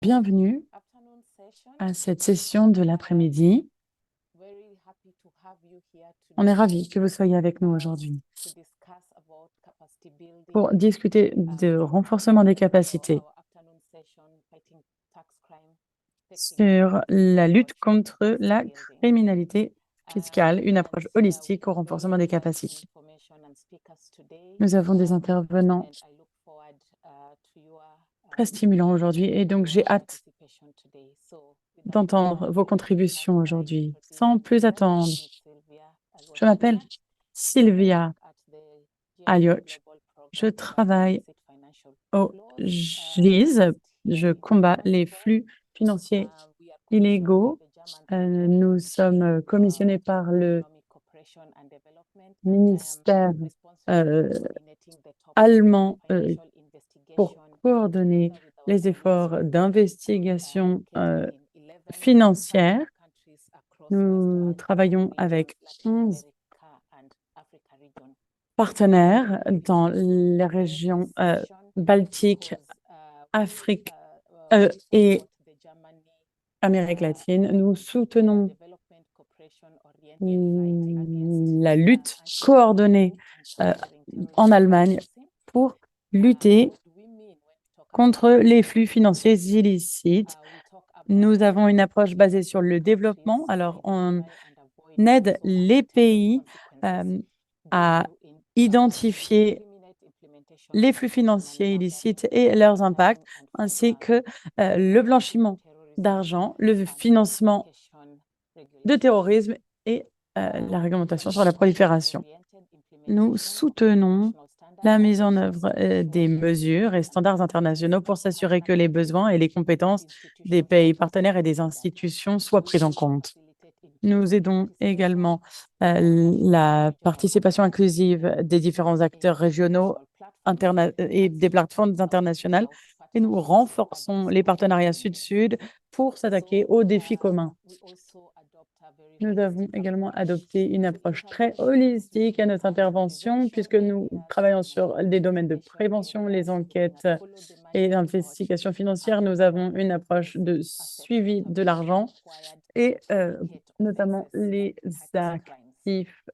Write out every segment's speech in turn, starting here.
Bienvenue à cette session de l'après-midi. On est ravis que vous soyez avec nous aujourd'hui pour discuter de renforcement des capacités sur la lutte contre la criminalité fiscale, une approche holistique au renforcement des capacités. Nous avons des intervenants très stimulants aujourd'hui et donc j'ai hâte d'entendre vos contributions aujourd'hui. Sans plus attendre, je m'appelle Sylvia Alioch. Je travaille au GIZ. Je combats les flux financiers illégaux. Nous sommes commissionnés par le ministère euh, allemand pour coordonner les efforts d'investigation financière. Nous travaillons avec 11 partenaires dans les régions baltiques, Afrique et Amérique latine. Nous soutenons la lutte coordonnée en Allemagne pour lutter contre les flux financiers illicites. Nous avons une approche basée sur le développement. Alors, on aide les pays à identifier les flux financiers illicites et leurs impacts, ainsi que le blanchiment d'argent, le financement de terrorisme et la réglementation sur la prolifération. Nous soutenons la mise en œuvre des mesures et standards internationaux pour s'assurer que les besoins et les compétences des pays partenaires et des institutions soient pris en compte. Nous aidons également la participation inclusive des différents acteurs régionaux et des plateformes internationales et nous renforçons les partenariats sud-sud pour s'attaquer aux défis communs. Nous avons également adopté une approche très holistique à notre intervention puisque nous travaillons sur des domaines de prévention, les enquêtes et l'investigation financière. Nous avons une approche de suivi de l'argent et notamment les actifs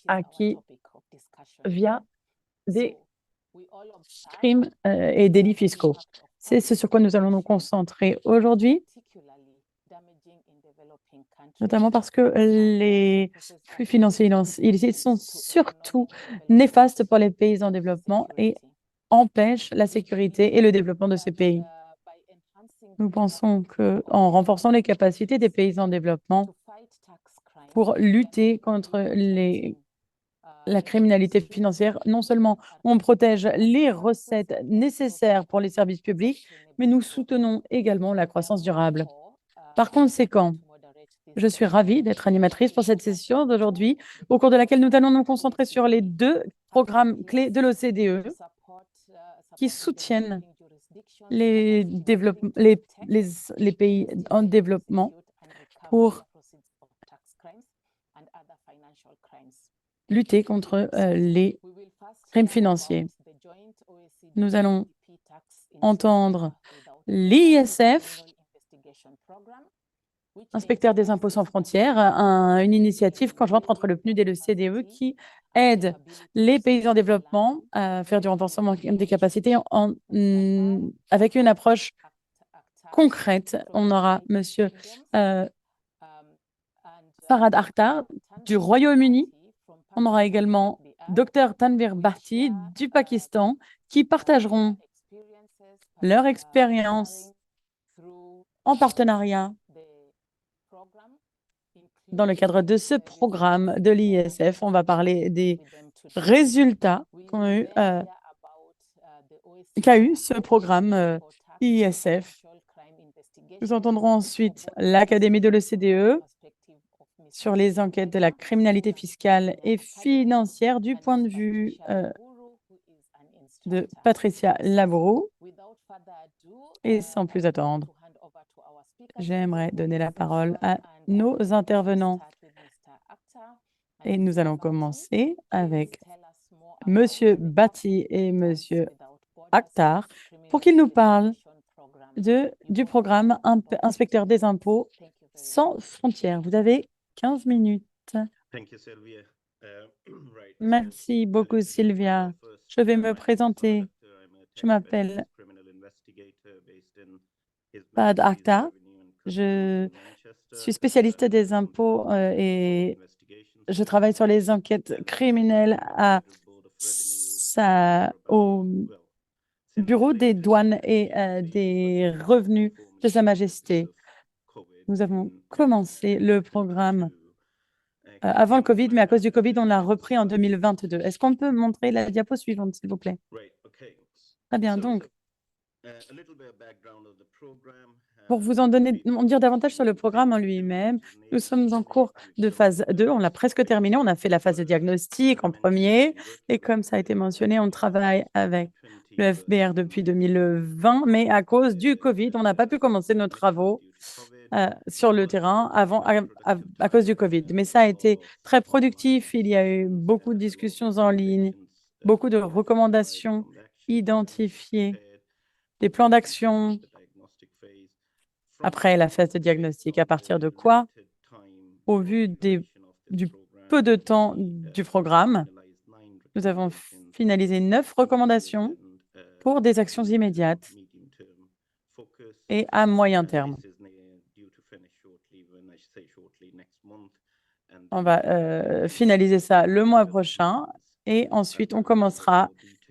acquis via des crimes et délits fiscaux. C'est ce sur quoi nous allons nous concentrer aujourd'hui, notamment parce que les flux financiers illicites sont surtout néfastes pour les pays en développement et empêchent la sécurité et le développement de ces pays. Nous pensons qu'en renforçant les capacités des pays en développement pour lutter contre la criminalité financière, non seulement on protège les recettes nécessaires pour les services publics, mais nous soutenons également la croissance durable. Par conséquent, je suis ravie d'être animatrice pour cette session d'aujourd'hui, au cours de laquelle nous allons nous concentrer sur les deux programmes clés de l'OCDE qui soutiennent les pays en développement pour lutter contre les crimes financiers. Nous allons entendre l'ISF, Inspecteur des impôts sans frontières, une initiative conjointe entre le PNUD et le CDE qui aide les pays en développement à faire du renforcement des capacités avec une approche concrète. On aura Monsieur Farhad Akhtar du Royaume-Uni. On aura également Dr Tanvir Bhatti du Pakistan qui partageront leur expérience en partenariat dans le cadre de ce programme de l'ISF. On va parler des résultats qu'a eu ce programme ISF. Nous entendrons ensuite l'Académie de l'OCDE sur les enquêtes de la criminalité fiscale et financière du point de vue de Patricia Labroue. Et sans plus attendre, j'aimerais donner la parole à nos intervenants. Et nous allons commencer avec Monsieur Bhatti et Monsieur Akhtar pour qu'ils nous parlent du programme Inspecteur des impôts sans frontières. Vous avez 15 minutes. Merci beaucoup, Sylvia. Je vais me présenter. Je m'appelle Pad Akhtar. Je suis spécialiste des impôts et je travaille sur les enquêtes criminelles au Bureau des douanes et des revenus de Sa Majesté. Nous avons commencé le programme avant le Covid, mais à cause du Covid, on l'a repris en 2022. Est-ce qu'on peut montrer la diapo suivante, s'il vous plaît? Très bien, donc, pour vous en dire davantage sur le programme en lui-même, nous sommes en cours de phase 2. On l'a presque terminé. On a fait la phase de diagnostic en premier. Et comme ça a été mentionné, on travaille avec le FBR depuis 2020. Mais à cause du Covid, on n'a pas pu commencer nos travaux sur le terrain à cause du Covid. Mais ça a été très productif. Il y a eu beaucoup de discussions en ligne, beaucoup de recommandations identifiées, des plans d'action après la phase de diagnostic. À partir de quoi, au vu du peu de temps du programme, nous avons finalisé 9 recommandations pour des actions immédiates et à moyen terme. On va finaliser ça le mois prochain et ensuite on commencera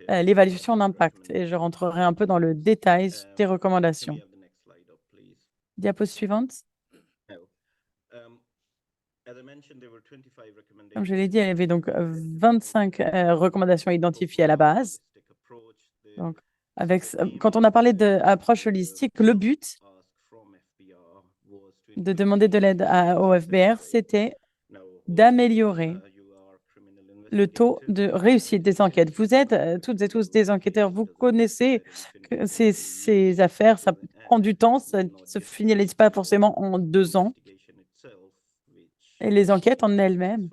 l'évaluation d'impact et je rentrerai un peu dans le détail des recommandations. Diapo suivante. Comme je l'ai dit, il y avait donc 25 recommandations identifiées à la base. Donc, quand on a parlé d'approche holistique, le but de demander de l'aide au FBR, c'était d'améliorer le taux de réussite des enquêtes. Vous êtes toutes et tous des enquêteurs, vous connaissez que ces affaires, ça prend du temps, ça ne se finalise pas forcément en 2 ans. Et les enquêtes en elles-mêmes,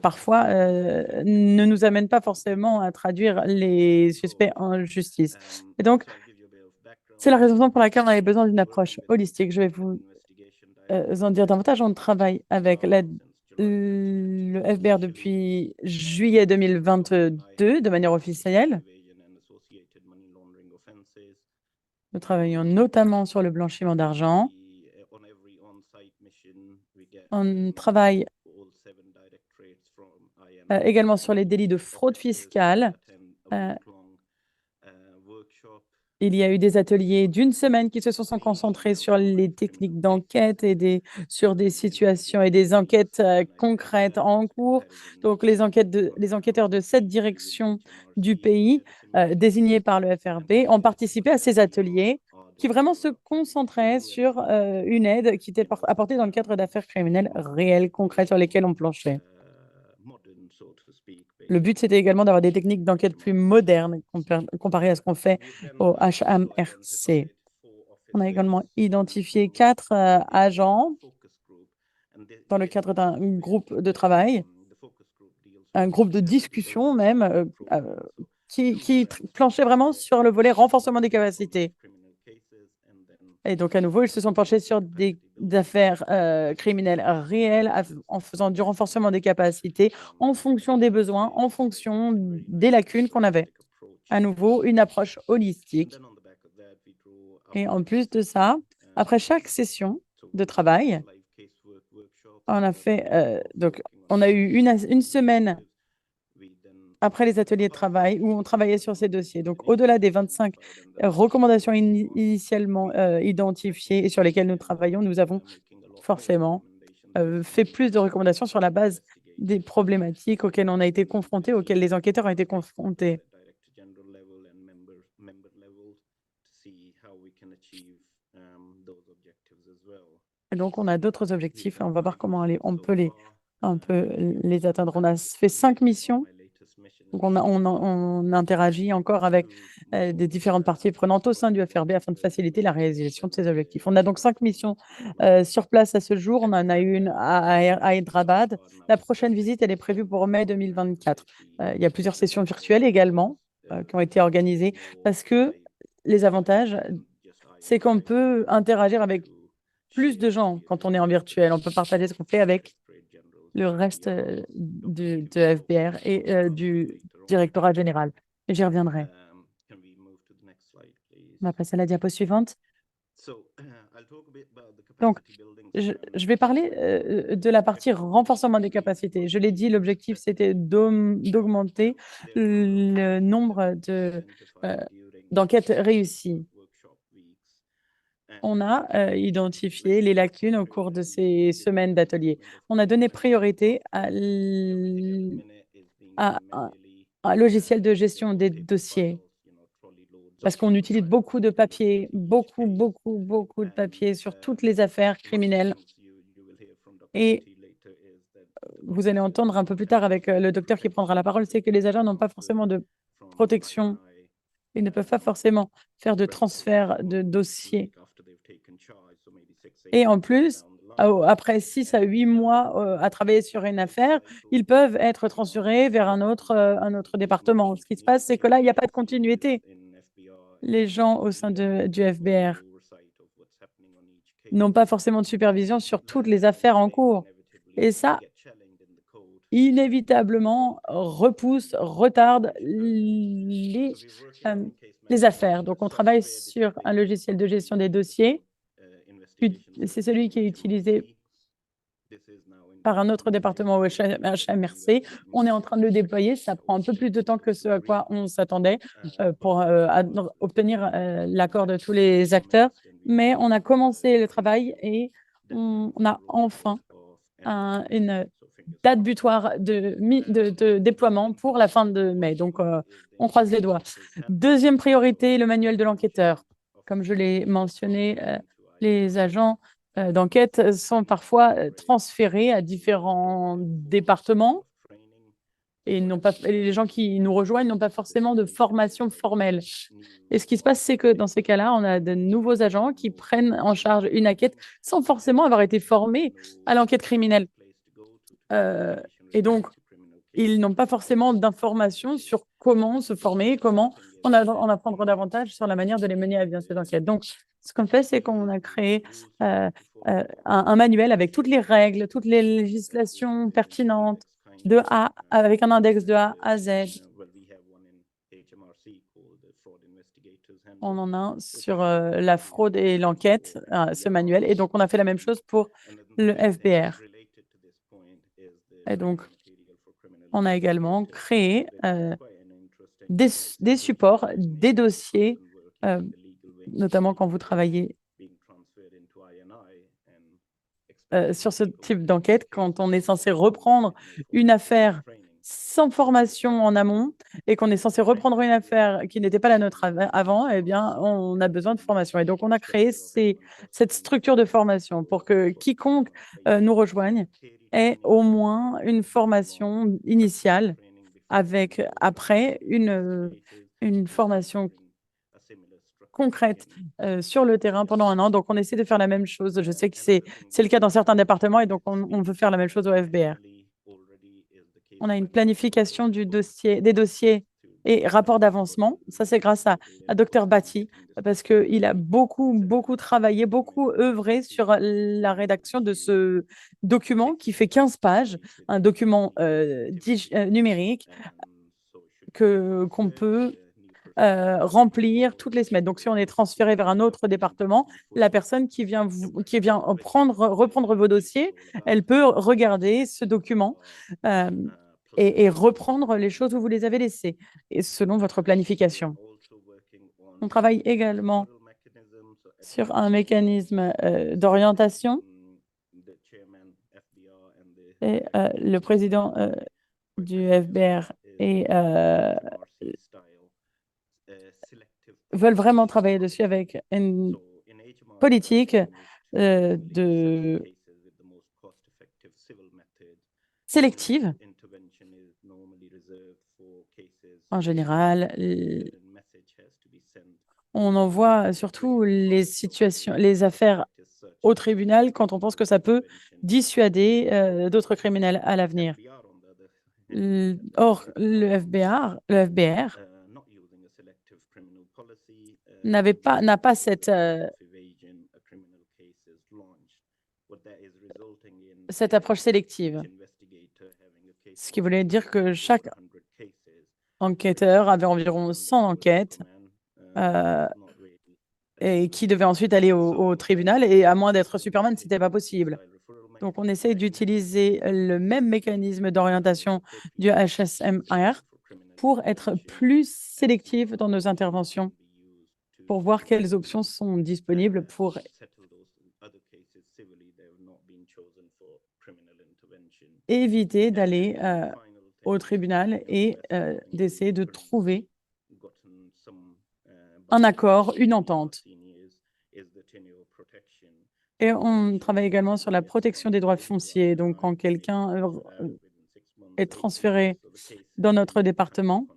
parfois, ne nous amènent pas forcément à traduire les suspects en justice. Et donc, c'est la raison pour laquelle on avait besoin d'une approche holistique. Je vais vous en dire davantage. On travaille avec le FBR depuis juillet 2022 de manière officielle. Nous travaillons notamment sur le blanchiment d'argent. On travaille également sur les délits de fraude fiscale. Il y a eu des ateliers d'une semaine qui se sont concentrés sur les techniques d'enquête et sur des situations et des enquêtes concrètes en cours. Donc, les enquêteurs de 7 directions du pays, désignés par le FRB, ont participé à ces ateliers qui vraiment se concentraient sur une aide qui était apportée dans le cadre d'affaires criminelles réelles, concrètes, sur lesquelles on planchait. Le but, c'était également d'avoir des techniques d'enquête plus modernes comparées à ce qu'on fait au HMRC. On a également identifié 4 agents dans le cadre d'un groupe de travail, un groupe de discussion même, qui planchait vraiment sur le volet renforcement des capacités. Et donc, à nouveau, ils se sont penchés sur des affaires criminelles réelles en faisant du renforcement des capacités en fonction des besoins, en fonction des lacunes qu'on avait. À nouveau, une approche holistique. Et en plus de ça, après chaque session de travail, on a fait, donc, on a eu une semaine après les ateliers de travail où on travaillait sur ces dossiers. Donc, au-delà des 25 recommandations initialement identifiées et sur lesquelles nous travaillons, nous avons forcément fait plus de recommandations sur la base des problématiques auxquelles on a été confrontés, auxquelles les enquêteurs ont été confrontés. Et donc, on a d'autres objectifs et on va voir comment on peut les atteindre. On a fait 5 missions. Donc, on interagit encore avec des différentes parties prenantes au sein du FRB afin de faciliter la réalisation de ces objectifs. On a donc 5 missions sur place à ce jour. On en a une à Hyderabad. La prochaine visite, elle est prévue pour mai 2024. Il y a plusieurs sessions virtuelles également qui ont été organisées parce que les avantages c'est qu'on peut interagir avec plus de gens quand on est en virtuel. On peut partager ce qu'on fait avec le reste de FBR et du directorat général. Et j'y reviendrai. On va passer à la diapo suivante. Donc, je vais parler de la partie renforcement des capacités. Je l'ai dit, l'objectif, c'était d'augmenter le nombre d'enquêtes réussies. On a identifié les lacunes au cours de ces semaines d'ateliers. On a donné priorité à un logiciel de gestion des dossiers parce qu'on utilise beaucoup de papier, beaucoup de papier sur toutes les affaires criminelles. Et vous allez entendre un peu plus tard avec le docteur qui prendra la parole, c'est que les agents n'ont pas forcément de protection. Ils ne peuvent pas forcément faire de transfert de dossiers. Et en plus, après 6 à 8 mois à travailler sur une affaire, ils peuvent être transférés vers un autre département. Ce qui se passe, c'est que là, il n'y a pas de continuité. Les gens au sein du FBR n'ont pas forcément de supervision sur toutes les affaires en cours. Et ça, inévitablement, repousse, retarde les affaires. Donc, on travaille sur un logiciel de gestion des dossiers. C'est celui qui est utilisé par un autre département au HMRC. On est en train de le déployer. Ça prend un peu plus de temps que ce à quoi on s'attendait pour obtenir l'accord de tous les acteurs. Mais on a commencé le travail et on a enfin une date butoir de déploiement pour la fin de mai. Donc, on croise les doigts. Deuxième priorité, le manuel de l'enquêteur. Comme je l'ai mentionné, les agents d'enquête sont parfois transférés à différents départements et les gens qui nous rejoignent n'ont pas forcément de formation formelle. Et ce qui se passe, c'est que dans ces cas-là, on a de nouveaux agents qui prennent en charge une enquête sans forcément avoir été formés à l'enquête criminelle. Et donc, ils n'ont pas forcément d'informations sur comment se former, comment en apprendre davantage sur la manière de les mener à bien ces enquêtes. Donc, ce qu'on fait, c'est qu'on a créé un manuel avec toutes les règles, toutes les législations pertinentes, avec un index de A à Z. On en a un sur la fraude et l'enquête, ce manuel. Et donc, on a fait la même chose pour le FBR. Et donc, on a également créé des supports, des dossiers, notamment quand vous travaillez sur ce type d'enquête, quand on est censé reprendre une affaire sans formation en amont et qu'on est censé reprendre une affaire qui n'était pas la nôtre avant, eh bien, on a besoin de formation. Et donc, on a créé cette structure de formation pour que quiconque nous rejoigne ait au moins une formation initiale avec après une formation concrète sur le terrain pendant 1 an. Donc, on essaie de faire la même chose. Je sais que c'est le cas dans certains départements et donc on veut faire la même chose au FBR. On a une planification des dossiers et rapport d'avancement. Ça, c'est grâce à Dr Bati parce qu'il a beaucoup travaillé, beaucoup œuvré sur la rédaction de ce document qui fait 15 pages, un document numérique qu'on peut remplir toutes les semaines. Donc, si on est transféré vers un autre département, la personne qui vient reprendre vos dossiers, elle peut regarder ce document et reprendre les choses où vous les avez laissées, et selon votre planification. On travaille également sur un mécanisme d'orientation. Et le président du FBR veulent vraiment travailler dessus avec une politique sélective. En général, on envoie surtout les affaires au tribunal quand on pense que ça peut dissuader d'autres criminels à l'avenir. Or, le FBR n'a pas cette approche sélective. Ce qui voulait dire que chaque enquêteur avait environ 100 enquêtes euh, et qui devait ensuite aller au tribunal. Et à moins d'être Superman, ce n'était pas possible. Donc, on essaye d'utiliser le même mécanisme d'orientation du HSMR pour être plus sélectif dans nos interventions, pour voir quelles options sont disponibles pour éviter d'aller au tribunal et d'essayer de trouver un accord, une entente. Et on travaille également sur la protection des droits fonciers. Donc, quand quelqu'un est transféré dans notre département,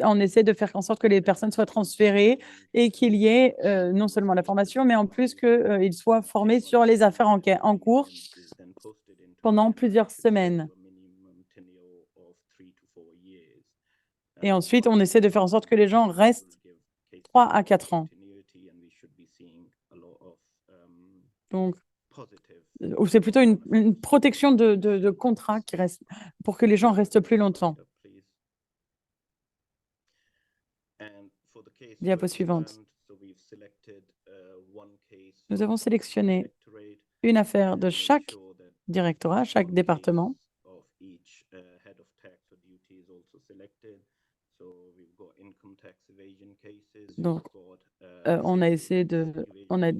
on essaie de faire en sorte que les personnes soient transférées et qu'il y ait non seulement la formation, mais en plus qu'ils soient formés sur les affaires en cours pendant plusieurs semaines. Et ensuite, on essaie de faire en sorte que les gens restent 3 à 4 ans. Donc, c'est plutôt une protection de contrat qui reste pour que les gens restent plus longtemps. Diapo suivante. Nous avons sélectionné une affaire de chaque directorat, chaque département. Donc, on a essayé on a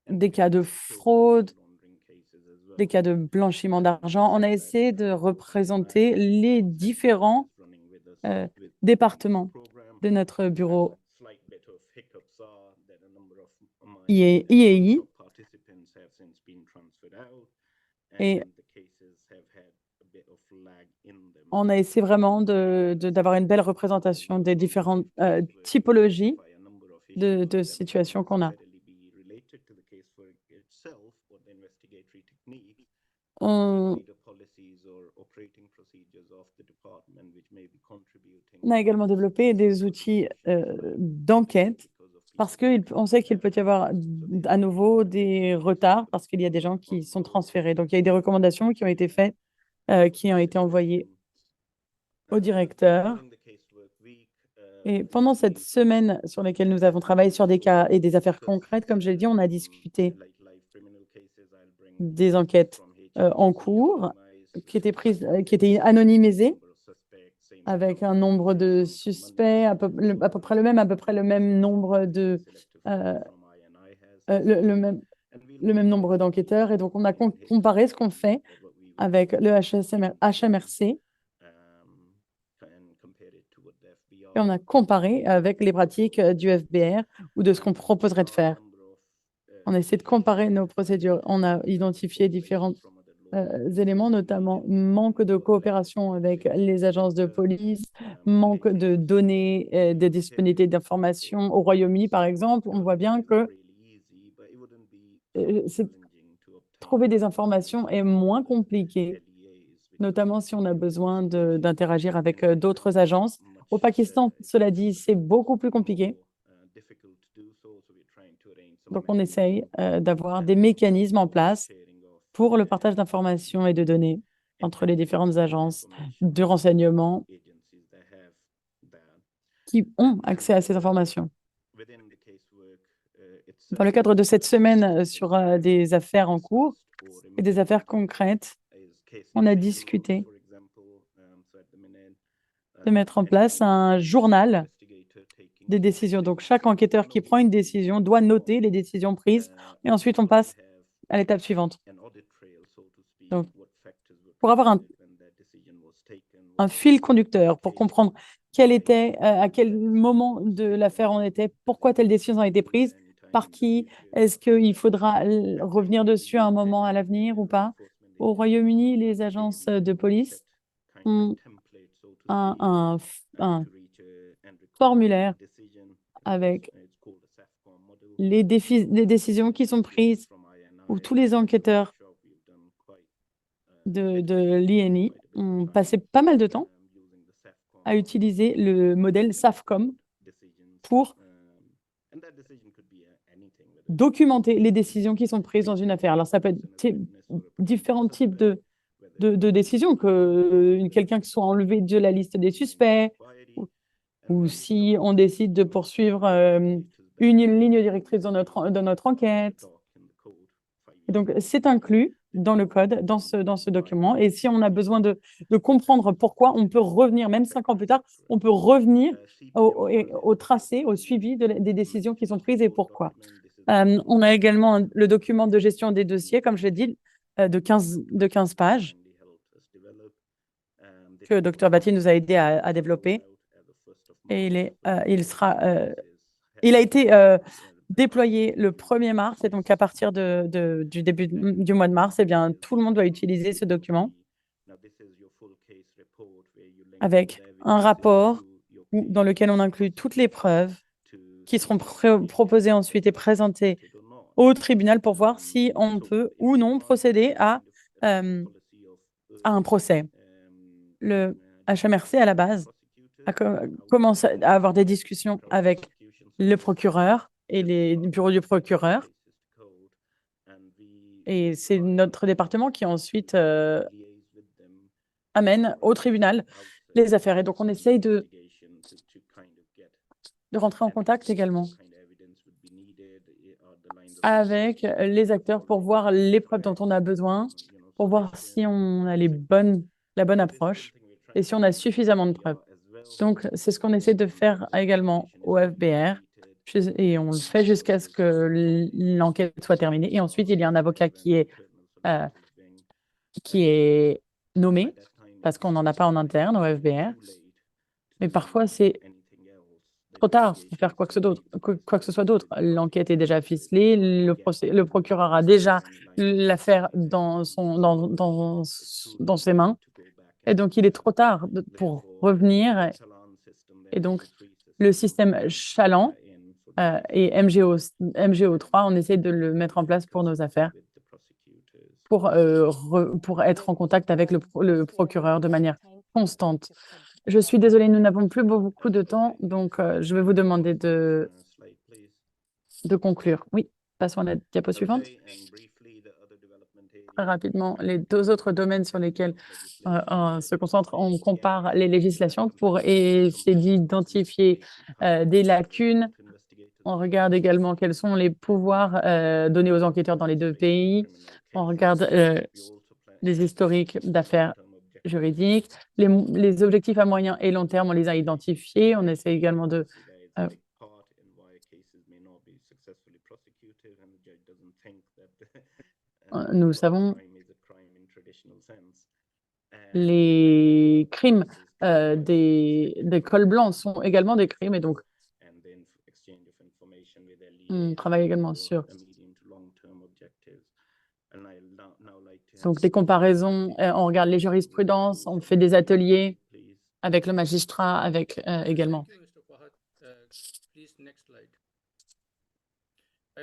des cas de fraude, des cas de blanchiment d'argent. On a essayé de représenter les différents départements de notre bureau IEI. Et on a essayé vraiment d'avoir une belle représentation des différentes typologies de situations qu'on a. On a également développé des outils d'enquête parce qu'on sait qu'il peut y avoir à nouveau des retards parce qu'il y a des gens qui sont transférés. Donc, il y a eu des recommandations qui ont été faites, qui ont été envoyées au directeur. Et pendant cette semaine sur laquelle nous avons travaillé sur des cas et des affaires concrètes, comme je l'ai dit, on a discuté des enquêtes en cours qui étaient anonymisées avec un nombre de suspects à peu près le même nombre le même nombre d'enquêteurs. Et donc, on a comparé ce qu'on fait avec le HMRC et on a comparé avec les pratiques du FBR ou de ce qu'on proposerait de faire. On a essayé de comparer nos procédures. On a identifié différents éléments, notamment manque de coopération avec les agences de police, manque de données, de disponibilité d'informations. Au Royaume-Uni, par exemple, on voit bien que trouver des informations est moins compliqué, notamment si on a besoin d'interagir avec d'autres agences. Au Pakistan, cela dit, c'est beaucoup plus compliqué. Donc, on essaye d'avoir des mécanismes en place pour le partage d'informations et de données entre les différentes agences de renseignement qui ont accès à ces informations. Dans le cadre de cette semaine sur des affaires en cours et des affaires concrètes, on a discuté de mettre en place un journal des décisions. Donc, chaque enquêteur qui prend une décision doit noter les décisions prises et ensuite on passe à l'étape suivante. Donc, pour avoir un fil conducteur, pour comprendre à quel moment de l'affaire on était, pourquoi telle décision a été prise, par qui, est-ce qu'il faudra revenir dessus à un moment à l'avenir ou pas. Au Royaume-Uni, les agences de police ont un formulaire avec les décisions qui sont prises où tous les enquêteurs de l'INI ont passé pas mal de temps a utilisé le modèle SAFCOM pour documenter les décisions qui sont prises dans une affaire. Alors, ça peut être différents types de décisions, que quelqu'un qui soit enlevé de la liste des suspects, ou si on décide de poursuivre une ligne directrice dans notre enquête. Et donc, c'est inclus dans le code, dans ce document. Et si on a besoin de comprendre pourquoi, on peut revenir, même 5 ans plus tard, on peut revenir au tracé, au suivi des décisions qui sont prises et pourquoi. On a également le document de gestion des dossiers, comme je l'ai dit, de 15 pages, que Dr Bati nous a aidé à développer. Et il a été déployé le 1er mars, et donc à partir du début du mois de mars, eh bien, tout le monde doit utiliser ce document avec un rapport dans lequel on inclut toutes les preuves qui seront proposées ensuite et présentées au tribunal pour voir si on peut ou non procéder à un procès. Le HMRC, à la base, a commencé à avoir des discussions avec le procureur et les bureaux du procureur. Et c'est notre département qui ensuite amène au tribunal les affaires. Et donc, on essaye de rentrer en contact également avec les acteurs pour voir les preuves dont on a besoin, pour voir si on a la bonne approche et si on a suffisamment de preuves. Donc, c'est ce qu'on essaie de faire également au FBR, et on le fait jusqu'à ce que l'enquête soit terminée. Et ensuite, il y a un avocat qui est nommé, parce qu'on n'en a pas en interne au FBR. Mais parfois, c'est trop tard pour faire quoi que ce soit d'autre. L'enquête est déjà ficelée, le procureur a déjà l'affaire dans ses mains. Et donc, il est trop tard pour revenir. Et donc, le système Chaland et MGO3, on essaie de le mettre en place pour nos affaires, pour être en contact avec le procureur de manière constante. Je suis désolée, nous n'avons plus beaucoup de temps, donc je vais vous demander de conclure. Oui, passons à la diapo suivante. Très rapidement, les 2 autres domaines sur lesquels on se concentre, on compare les législations pour essayer d'identifier des lacunes. On regarde également quels sont les pouvoirs donnés aux enquêteurs dans les 2 pays. On regarde les historiques d'affaires juridiques. Les objectifs à moyen et long terme, on les a identifiés. On essaie également de nous savons les crimes des cols blancs sont également des crimes, et donc on travaille également sur des comparaisons. On regarde les jurisprudences, on fait des ateliers avec le magistrat, avec également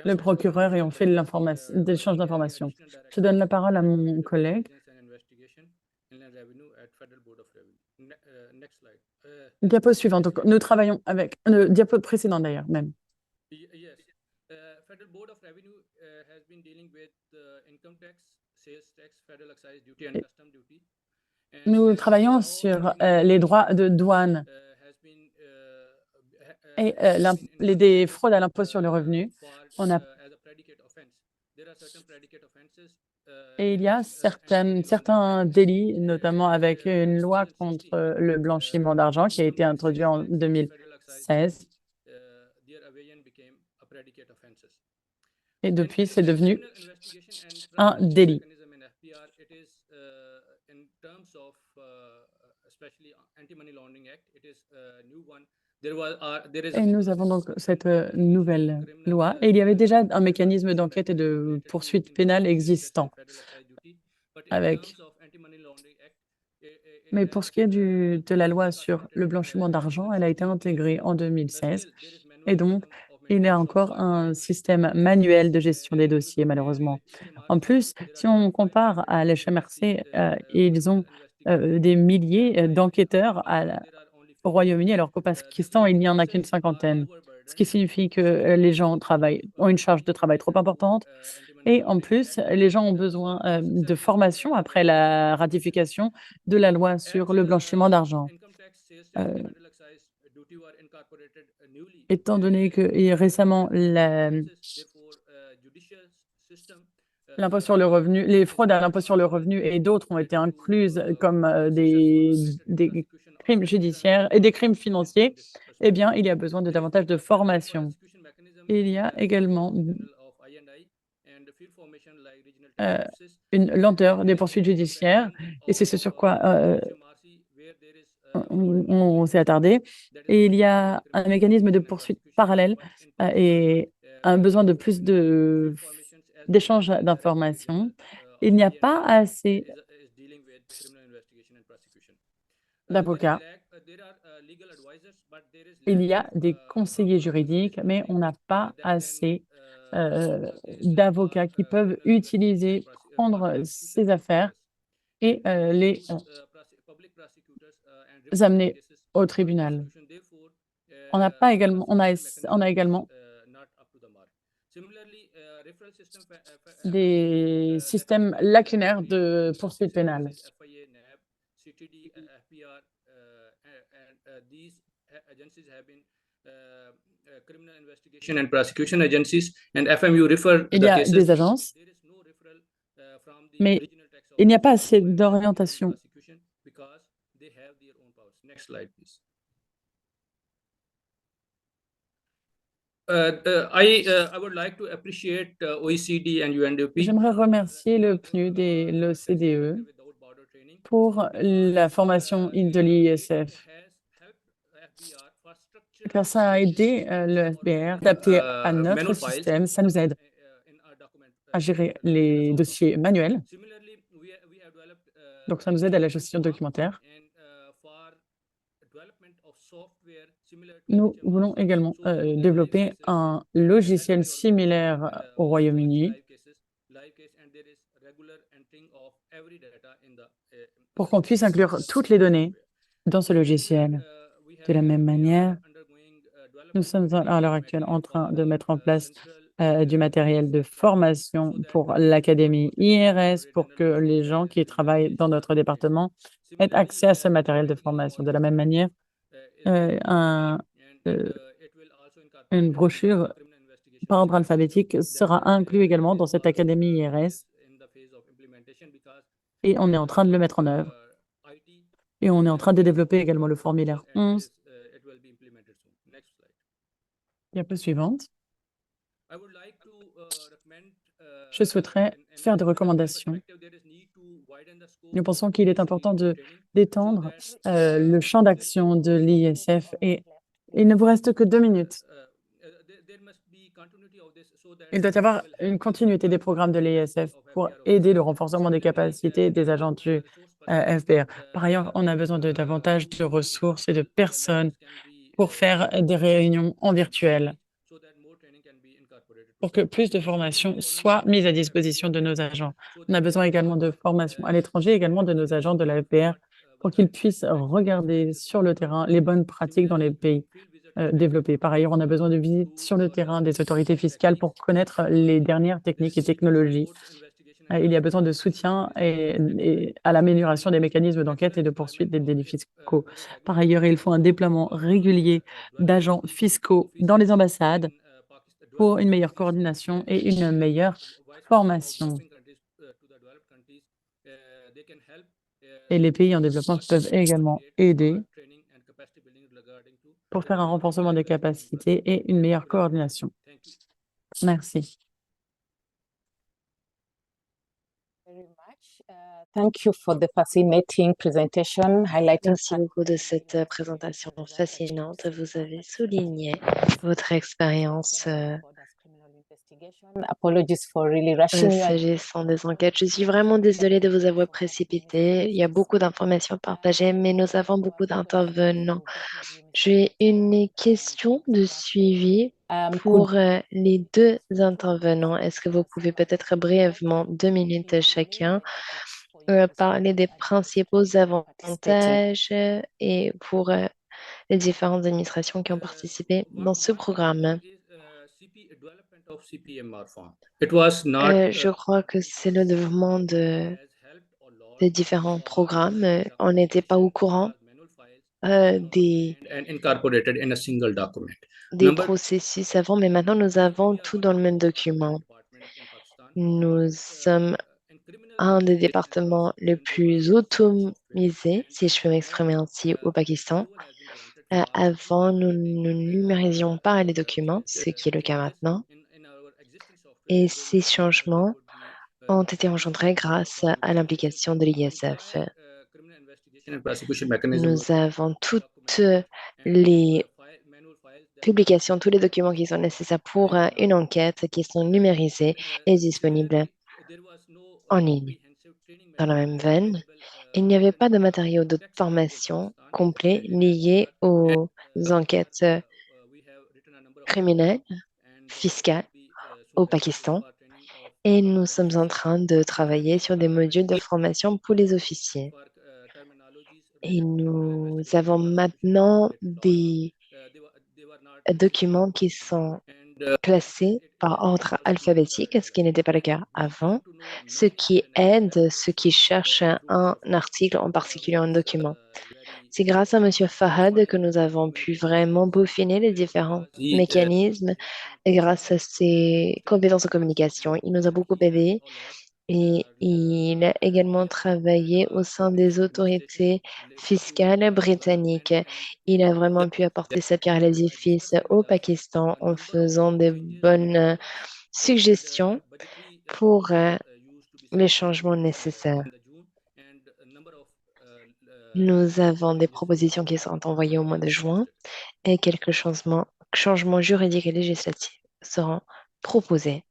le procureur, et on fait de l'échange d'informations. Je donne la parole à mon collègue. Diapo suivante. Donc, nous travaillons avec diapo précédent d'ailleurs même. Nous travaillons sur les droits de douane et des fraudes à l'impôt sur le revenu. Et il y a certains délits, notamment avec une loi contre le blanchiment d'argent qui a été introduite en 2016. Et depuis, c'est devenu un délit. Et nous avons donc cette nouvelle loi. Et il y avait déjà un mécanisme d'enquête et de poursuite pénale existant. Mais pour ce qui est de la loi sur le blanchiment d'argent, elle a été intégrée en 2016. Et donc, il y a encore un système manuel de gestion des dossiers, malheureusement. En plus, si on compare à l'HMRC, ils ont des milliers d'enquêteurs au Royaume-Uni, alors qu'au Pakistan, il n'y en a qu'une cinquantaine, ce qui signifie que les gens ont une charge de travail trop importante. Et en plus, les gens ont besoin de formation après la ratification de la loi sur le blanchiment d'argent. Euh, Étant donné que récemment, l'impôt sur le revenu, les fraudes à l'impôt sur le revenu et d'autres ont été incluses comme des crimes judiciaires et des crimes financiers, eh bien, il y a besoin de davantage de formation. Il y a également euh, une lenteur des poursuites judiciaires et c'est ce sur quoi on s'est attardé. Et il y a un mécanisme de poursuite parallèle et un besoin de plus d'échange d'informations. Il n'y a pas assez d'avocats. Il y a des conseillers juridiques, mais on n'a pas assez d'avocats qui peuvent prendre ces affaires et les amener au tribunal. On a également des systèmes lacunaires de poursuite pénale. And prosecution agencies and FMU refer Il y the a cases. des agences, mais il n'y a pas assez d'orientation. Next slide, please. I would like to appreciate OECD and UNDP J'aimerais remercier le PNUD et l'OCDE pour la formation de l'ISF, car ça a aidé le FBR à adapter à notre système. Ça nous aide à gérer les dossiers manuels. Donc, ça nous aide à la gestion documentaire. Nous voulons également développer un logiciel similaire au Royaume-Uni pour qu'on puisse inclure toutes les données dans ce logiciel. De la même manière, nous sommes à l'heure actuelle en train de mettre en place du matériel de formation pour l'Académie IRS pour que les gens qui travaillent dans notre département aient accès à ce matériel de formation. De la même manière, euh, un, euh, une brochure par ordre alphabétique sera inclus également dans cette Académie IRS et on est en train de le mettre en œuvre. Et on est en train de développer également le formulaire 11. Diapo suivante. Je souhaiterais faire des recommandations. Nous pensons qu'il est important d'étendre le champ d'action de l'ISF et il ne vous reste que 2 minutes. Il doit y avoir une continuité des programmes de l'ISF pour aider le renforcement des capacités des agents du FBR. Par ailleurs, on a besoin de davantage de ressources et de personnes pour faire des réunions en virtuel, pour que plus de formations soient mises à disposition de nos agents. On a besoin également de formation à l'étranger, également de nos agents de la FBR, pour qu'ils puissent regarder sur le terrain les bonnes pratiques dans les pays développés. Par ailleurs, on a besoin de visites sur le terrain des autorités fiscales pour connaître les dernières techniques et technologies. Il y a besoin de soutien et à l'amélioration des mécanismes d'enquête et de poursuite des délits fiscaux. Par ailleurs, il faut un déploiement régulier d'agents fiscaux dans les ambassades pour une meilleure coordination et une meilleure formation. Et les pays en développement peuvent également aider pour faire un renforcement des capacités et une meilleure coordination. Merci. Thank you for the fascinating presentation highlighting. Merci beaucoup de cette présentation fascinante. Vous avez souligné votre expérience Apologies for really rushing you. s'agissant des enquêtes. Je suis vraiment désolée de vous avoir précipité. Il y a beaucoup d'informations partagées, mais nous avons beaucoup d'intervenants. J'ai une question de suivi pour les deux intervenants. Est-ce que vous pouvez peut-être brièvement, 2 minutes chacun, parler des principaux avantages et pour les différentes administrations qui ont participé dans ce programme. Je crois que c'est le développement des différents programmes. On n'était pas au courant and incorporated in a single document. des processus avant, mais maintenant nous avons tout dans le même document. Nous sommes un des départements les plus automisés, si je peux m'exprimer ainsi, au Pakistan. Avant, nous ne numérisions pas les documents, ce qui est le cas maintenant. Et ces changements ont été engendrés grâce à l'implication de l'ISF. Nous avons toutes les publications, tous les documents qui sont nécessaires pour une enquête qui sont numérisés et disponibles en ligne. Dans la même veine, il n'y avait pas de matériaux de formation complet liés aux enquêtes criminelles, fiscales au Pakistan. Et nous sommes en train de travailler sur des modules de formation pour les officiers. Et nous avons maintenant des documents qui sont classés par ordre alphabétique, ce qui n'était pas le cas avant, ce qui aide ceux qui cherchent un article en particulier, un document. C'est grâce à M. Fahad que nous avons pu vraiment peaufiner les différents mécanismes et grâce à ses compétences en communication. Il nous a beaucoup aidés et il a également travaillé au sein des autorités fiscales britanniques. Il a vraiment pu apporter sa pierre à l'édifice au Pakistan en faisant de bonnes suggestions pour les changements nécessaires. Nous avons des propositions qui seront envoyées au mois de juin et quelques changements juridiques et législatifs seront proposés.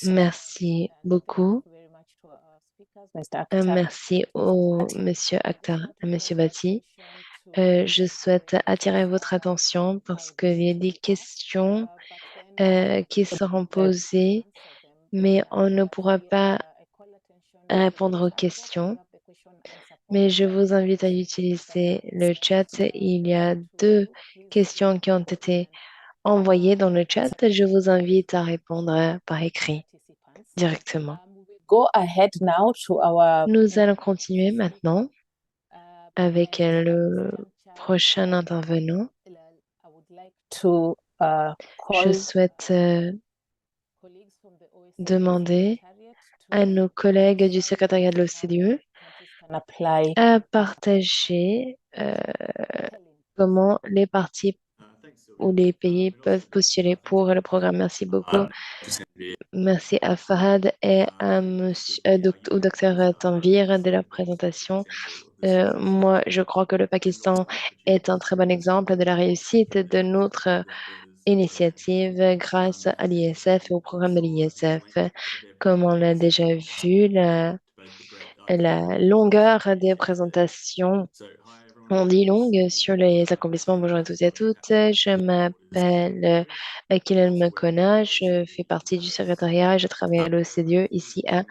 Merci beaucoup. Merci au Monsieur Akhtar et Monsieur Bati. Je souhaite attirer votre attention parce qu'il y a des questions qui seront posées, mais on ne pourra pas répondre aux questions. Mais je vous invite à utiliser le chat. Il y a 2 questions qui ont été envoyées dans le chat. Je vous invite à répondre par écrit directement. Nous allons continuer maintenant avec le prochain intervenant. Je souhaite demander à nos collègues du secrétariat de l'OCDE à partager comment les parties ou les pays peuvent postuler pour le programme. Merci beaucoup. Merci à Fahad et au docteur Tanvir de la présentation. Moi, je crois que le Pakistan est un très bon exemple de la réussite de notre initiative grâce à l'ISF et au programme de l'ISF. Comme on l'a déjà vu, la longueur des présentations on dit longue sur les accomplissements. Bonjour à tous et à toutes. Je m'appelle Kylian Mekona. Je fais partie du secrétariat. Je travaille à l'OCDE ici à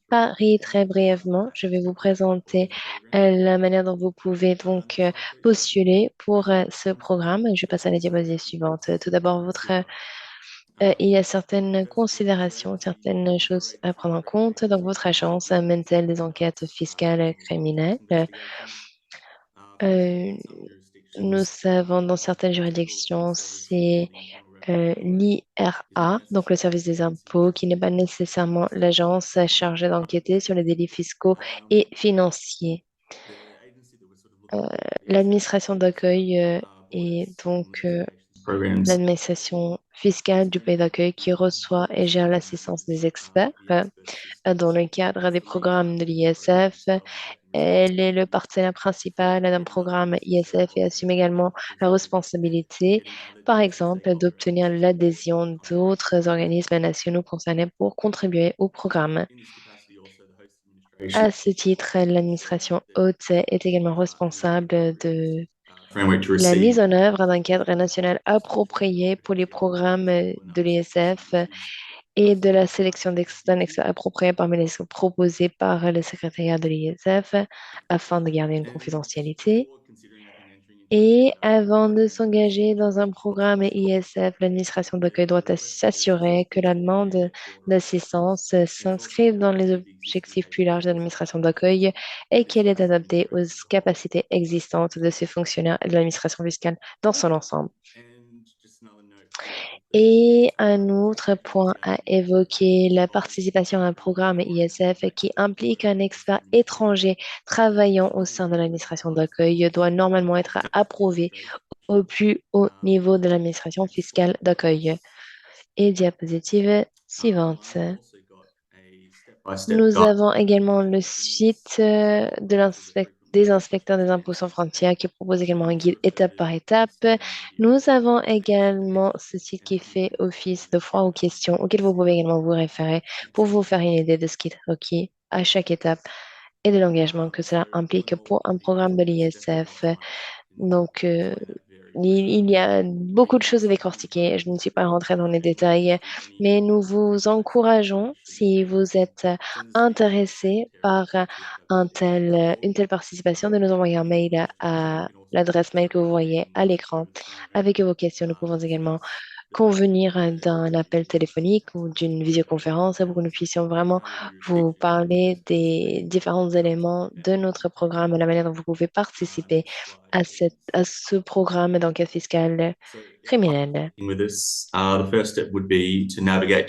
Paris. Très brièvement, je vais vous présenter la manière dont vous pouvez donc postuler pour ce programme. Je passe à la diapositive suivante. Tout d'abord, il y a certaines considérations, certaines choses à prendre en compte. Donc, votre agence mène-t-elle des enquêtes fiscales criminelles? Nous savons dans certaines juridictions, c'est l'IRA, donc le service des impôts, qui n'est pas nécessairement l'agence chargée d'enquêter sur les délits fiscaux et financiers. L'administration d'accueil est donc l'administration fiscale du pays d'accueil qui reçoit et gère l'assistance des experts dans le cadre des programmes de l'ISF. Elle est le partenaire principal d'un programme ISF et assume également la responsabilité, par exemple, d'obtenir l'adhésion d'autres organismes nationaux concernés pour contribuer au programme. À ce titre, l'administration haute est également responsable de la mise en œuvre d'un cadre national approprié pour les programmes de l'ISF et de la sélection d'un expert approprié parmi les proposés par le secrétariat de l'ISF afin de garder une confidentialité. Et avant de s'engager dans un programme ISF, l'administration d'accueil doit s'assurer que la demande d'assistance s'inscrive dans les objectifs plus larges de l'administration d'accueil et qu'elle est adaptée aux capacités existantes de ces fonctionnaires et de l'administration fiscale dans son ensemble. Et un autre point à évoquer, la participation à un programme ISF qui implique un expert étranger travaillant au sein de l'administration d'accueil doit normalement être approuvé au plus haut niveau de l'administration fiscale d'accueil. Et diapositive suivante. Nous avons également le site des inspecteurs des impôts sans frontières qui propose également un guide étape par étape. Nous avons également ce site qui fait office de foire aux questions auxquelles vous pouvez également vous référer pour vous faire une idée de ce qui est requis à chaque étape et de l'engagement que cela implique pour un programme de l'ISF. Donc, il y a beaucoup de choses à décortiquer. Je ne suis pas rentrée dans les détails, mais nous vous encourageons, si vous êtes intéressé par une telle participation, de nous envoyer un mail à l'adresse mail que vous voyez à l'écran avec vos questions. Nous pouvons également convenir d'un appel téléphonique ou d'une visioconférence pour que nous puissions vraiment vous parler des différents éléments de notre programme et la manière dont vous pouvez participer à ce programme d'enquête fiscale criminelle.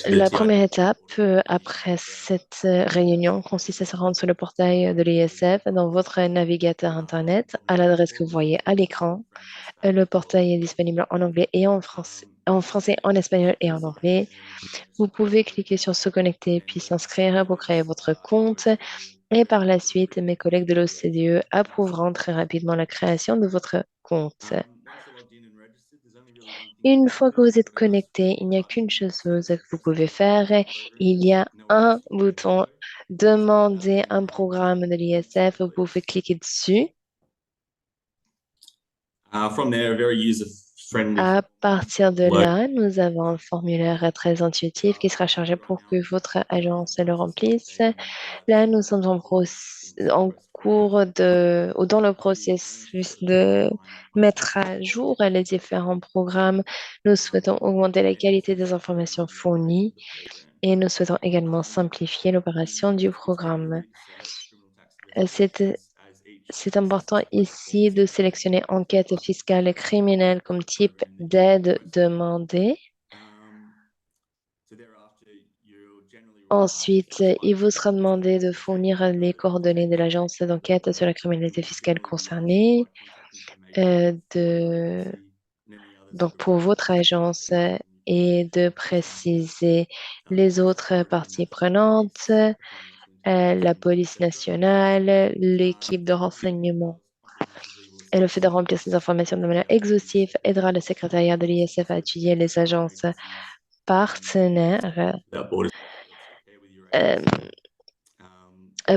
La première étape après cette réunion consiste à se rendre sur le portail de l'ISF dans votre navigateur Internet à l'adresse que vous voyez à l'écran. Le portail est disponible en anglais et en français, en espagnol et en anglais. Vous pouvez cliquer sur se connecter puis s'inscrire pour créer votre compte. Et par la suite, mes collègues de l'OCDE approuveront très rapidement la création de votre compte. Une fois que vous êtes connecté, il n'y a qu'une chose que vous pouvez faire. Il y a un bouton Demander un programme de l'ISF. Vous pouvez cliquer dessus. À partir de là, nous avons un formulaire très intuitif qui sera chargé pour que votre agence le remplisse. Là, nous sommes en cours ou dans le processus de mettre à jour les différents programmes. Nous souhaitons augmenter la qualité des informations fournies et nous souhaitons également simplifier l'opération du programme. C'est important ici de sélectionner enquête fiscale et criminelle comme type d'aide demandée. Ensuite, il vous sera demandé de fournir les coordonnées de l'agence d'enquête sur la criminalité fiscale concernée, donc pour votre agence, et de préciser les autres parties prenantes, la police nationale, l'équipe de renseignement. Et le fait de remplir ces informations de manière exhaustive aidera le secrétariat de l'ISF à étudier les agences partenaires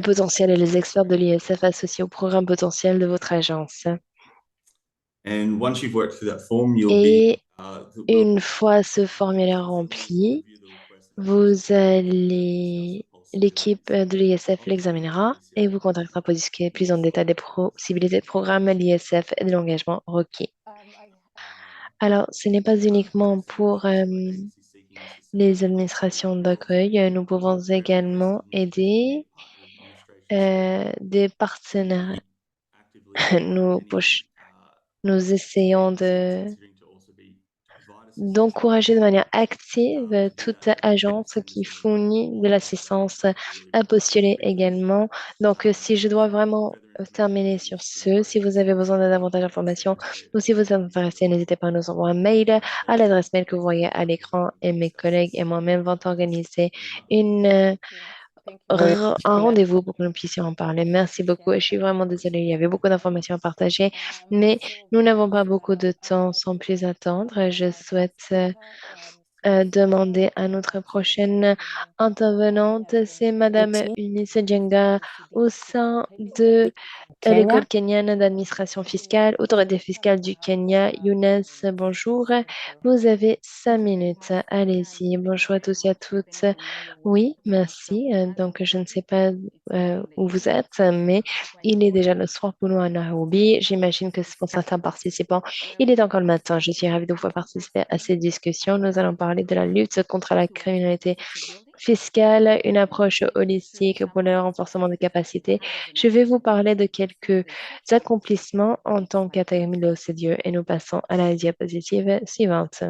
potentiels et les experts de l'ISF associés au programme potentiel de votre agence. Et une fois ce formulaire rempli, l'équipe de l'ISF l'examinera et vous contactera pour discuter plus en détail des possibilités de programme, l'ISF et de l'engagement requis. Alors, ce n'est pas uniquement pour les administrations d'accueil. Nous pouvons également aider des partenaires. Nous essayons d'encourager de manière active toute agence qui fournit de l'assistance à postuler également. Donc, si je dois vraiment terminer sur ce, si vous avez besoin de davantage d'informations ou si vous êtes intéressé, n'hésitez pas à nous envoyer un mail à l'adresse mail que vous voyez à l'écran et mes collègues et moi-même vont organiser un rendez-vous pour que nous puissions en parler. Merci beaucoup. Et je suis vraiment désolée, il y avait beaucoup d'informations à partager, mais nous n'avons pas beaucoup de temps sans plus attendre. Je souhaite demander à notre prochaine intervenante. C'est Madame Eunice Djenga au sein de Kenya. l'école kenyane d'administration fiscale, autorité fiscale du Kenya. Younes, bonjour. Vous avez 5 minutes. Allez-y. Bonjour à tous et à toutes. Oui, merci. Donc, je ne sais pas où vous êtes, mais il est déjà le soir pour nous à Nairobi. J'imagine que pour certains participants, il est encore le matin. Je suis ravie de pouvoir participer à cette discussion. Nous allons parler de la lutte contre la criminalité fiscale, une approche holistique pour le renforcement des capacités. Je vais vous parler de quelques accomplissements en tant qu'Académie de l'OCDE et nous passons à la diapositive suivante.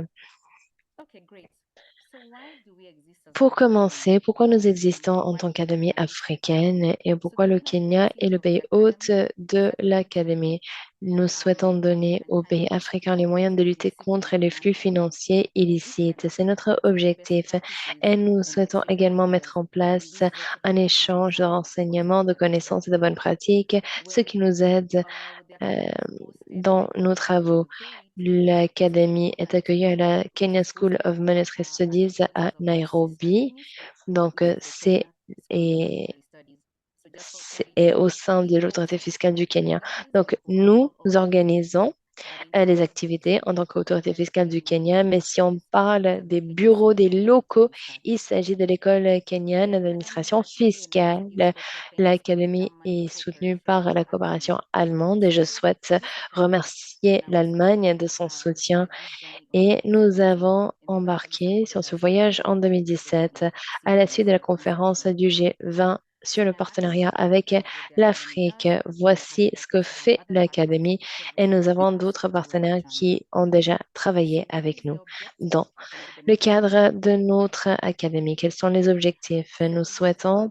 Pour commencer, pourquoi nous existons en tant qu'Académie africaine et pourquoi le Kenya est le pays hôte de l'Académie? Nous souhaitons donner aux pays africains les moyens de lutter contre les flux financiers illicites. C'est notre objectif. Et nous souhaitons également mettre en place un échange de renseignements, de connaissances et de bonnes pratiques, ce qui nous aide euh, dans nos travaux. L'académie est accueillie à la Kenya School of Monetary Studies à Nairobi. Donc, et au sein de l'autorité fiscale du Kenya. Donc, nous organisons les activités en tant qu'autorité fiscale du Kenya, mais si on parle des bureaux, des locaux, il s'agit de l'école kenyane d'administration fiscale. L'académie est soutenue par la coopération allemande et je souhaite remercier l'Allemagne de son soutien. Et nous avons embarqué sur ce voyage en 2017 à la suite de la conférence du G20 sur le partenariat avec l'Afrique. Voici ce que fait l'Académie et nous avons d'autres partenaires qui ont déjà travaillé avec nous dans le cadre de notre Académie. Quels sont les objectifs? Nous souhaitons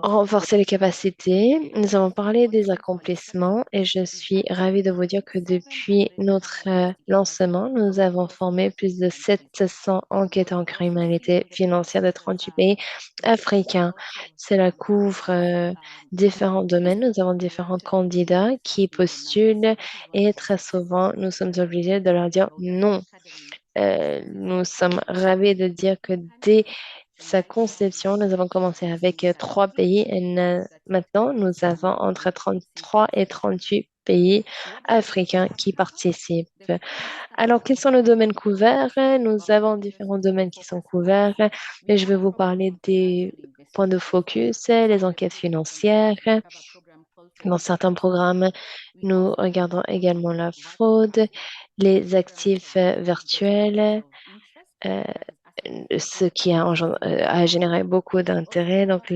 renforcer les capacités. Nous avons parlé des accomplissements et je suis ravie de vous dire que depuis notre lancement, nous avons formé plus de 700 enquêteurs en criminalité financière de 38 pays africains. Cela couvre différents domaines. Nous avons différents candidats qui postulent et très souvent, nous sommes obligés de leur dire non. Nous sommes ravis de dire que dès sa conception, nous avons commencé avec 3 pays et maintenant nous avons entre 33 et 38 pays africains qui participent. Alors, quels sont les domaines couverts? Nous avons différents domaines qui sont couverts, mais je vais vous parler des points de focus, les enquêtes financières. Dans certains programmes, nous regardons également la fraude, les actifs virtuels, euh, ce qui a généré beaucoup d'intérêt. Donc,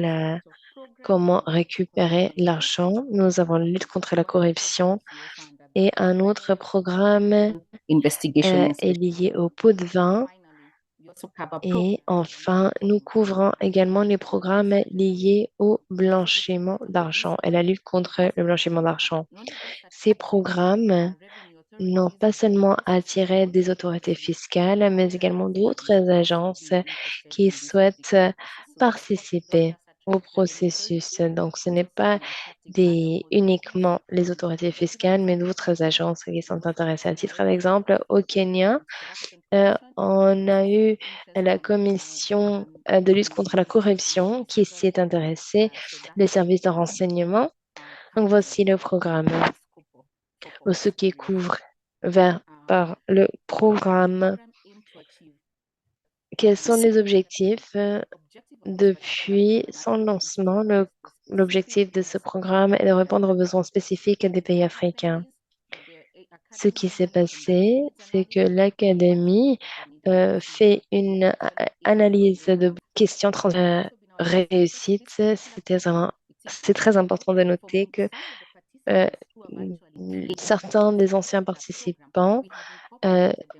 comment récupérer l'argent. Nous avons la lutte contre la corruption et un autre programme est lié au pot de vin. Et enfin, nous couvrons également les programmes liés au blanchiment d'argent et la lutte contre le blanchiment d'argent. Ces programmes n'ont pas seulement attiré des autorités fiscales, mais également d'autres agences qui souhaitent participer au processus. Donc, ce n'est pas uniquement les autorités fiscales, mais d'autres agences qui sont intéressées. À titre d'exemple, au Kenya, on a eu la commission de lutte contre la corruption qui s'y est intéressée, les services de renseignement. Donc, voici le programme ou ce qui couvre par le programme. Quels sont les objectifs? Depuis son lancement, l'objectif de ce programme est de répondre aux besoins spécifiques des pays africains. Ce qui s'est passé, c'est que l'Académie fait une analyse de questions réussites. C'est très important de noter que euh, certains des anciens participants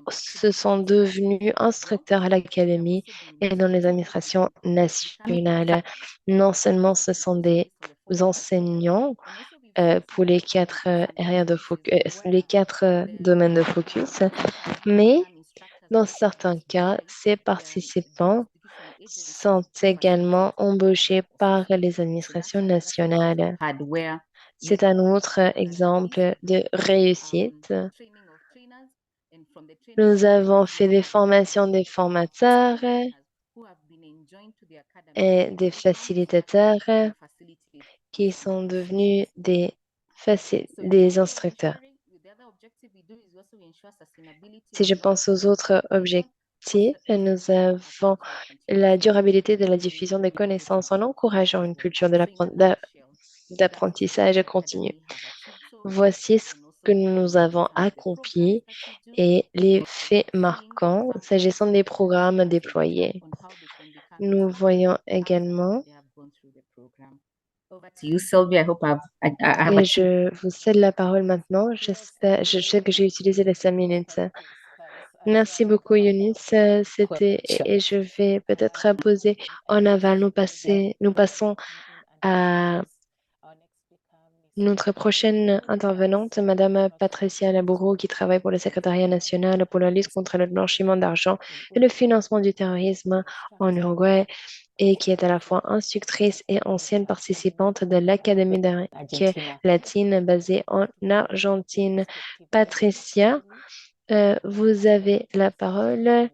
se sont devenus instructeurs à l'académie et dans les administrations nationales. Non seulement ce sont des enseignants pour les 4 domaines de focus, mais dans certains cas, ces participants sont également embauchés par les administrations nationales. C'est un autre exemple de réussite Nous avons fait des formations des formateurs et des facilitateurs qui sont devenus des instructeurs. Si je pense aux autres objectifs, nous avons la durabilité de la diffusion des connaissances en encourageant une culture d'apprentissage continu. Voici ce que nous avons accompli et les faits marquants s'agissant des programmes déployés. Nous voyons également, You, Sylvia, I hope I have et je vous cède la parole maintenant, je sais que j'ai utilisé les 5 minutes. Merci beaucoup, Younis. Et je vais peut-être poser en aval. Nous passons à notre prochaine intervenante, Madame Patricia Labourou, qui travaille pour le Secrétariat national pour la lutte contre le blanchiment d'argent et le financement du terrorisme en Uruguay et qui est à la fois instructrice et ancienne participante de l'Académie d'Amérique latine basée en Argentine. Patricia, vous avez la parole.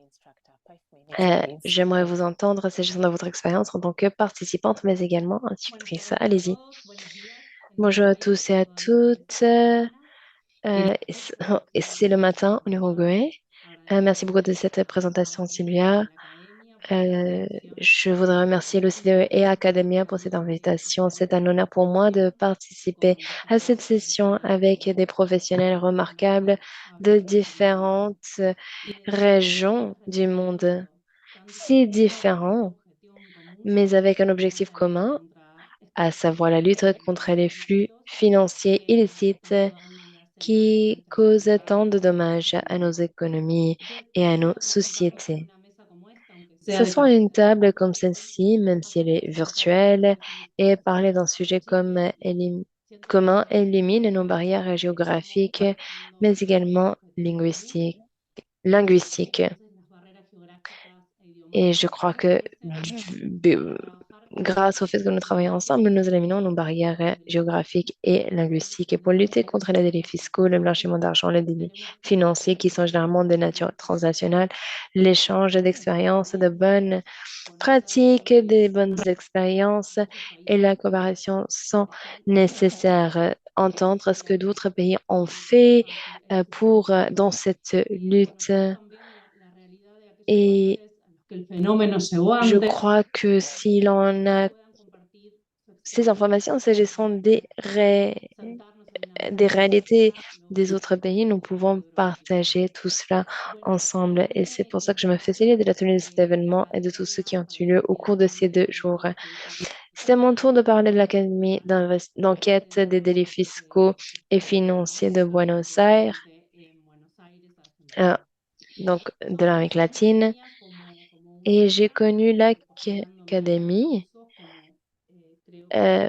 J'aimerais vous entendre s'agissant de votre expérience en tant que participante, mais également instructrice. Allez-y. Bonjour à tous et à toutes. C'est le matin en Uruguay. Merci beaucoup de cette présentation, Sylvia. Je voudrais remercier l'OCDE et Academia pour cette invitation. C'est un honneur pour moi de participer à cette session avec des professionnels remarquables de différentes régions du monde. Si différents, mais avec un objectif commun, à savoir la lutte contre les flux financiers illicites qui causent tant de dommages à nos économies et à nos sociétés. S'asseoir à une table comme celle-ci, même si elle est virtuelle, et parler d'un sujet commun élimine nos barrières géographiques, mais également linguistiques. Et je crois que grâce au fait que nous travaillons ensemble, nous éliminons nos barrières géographiques et linguistiques. Et pour lutter contre les délits fiscaux, le blanchiment d'argent, les délits financiers qui sont généralement de nature transnationale, l'échange d'expériences, de bonnes pratiques, des bonnes expériences et la coopération sont nécessaires. Entendre ce que d'autres pays ont fait dans cette lutte. Et je crois que si l'on a ces informations s'agissant des réalités des autres pays, nous pouvons partager tout cela ensemble. Et c'est pour ça que je me félicite de la tenue de cet événement et de tous ceux qui ont eu lieu au cours de ces 2 jours. C'est à mon tour de parler de l'Académie d'enquête des délits fiscaux et financiers de Buenos Aires, donc de l'Amérique latine. Et j'ai connu l'Académie,